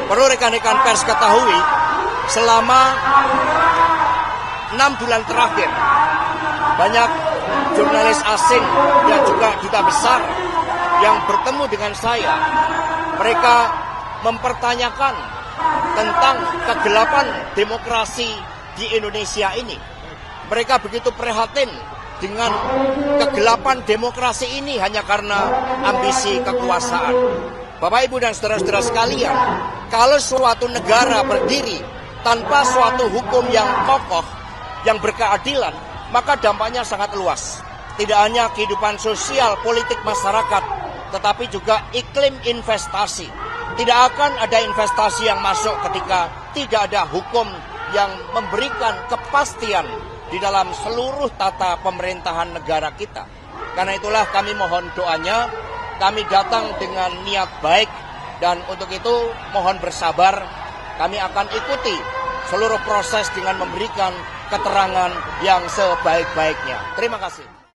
Perlu rekan-rekan pers ketahui, selama 6 bulan terakhir, banyak jurnalis asing dan juga duta besar yang bertemu dengan saya. Mereka mempertanyakan tentang kegelapan demokrasi di Indonesia ini. Mereka begitu prihatin dengan kegelapan demokrasi ini hanya karena ambisi kekuasaan. Bapak, Ibu, dan saudara-saudara sekalian, kalau suatu negara berdiri tanpa suatu hukum yang kokoh, yang berkeadilan, maka dampaknya sangat luas. Tidak hanya kehidupan sosial, politik masyarakat, tetapi juga iklim investasi. Tidak akan ada investasi yang masuk ketika tidak ada hukum yang memberikan kepastian di dalam seluruh tata pemerintahan negara kita. Karena itulah kami mohon doanya, kami datang dengan niat baik, dan untuk itu mohon bersabar. Kami akan ikuti seluruh proses dengan memberikan keterangan yang sebaik-baiknya. Terima kasih.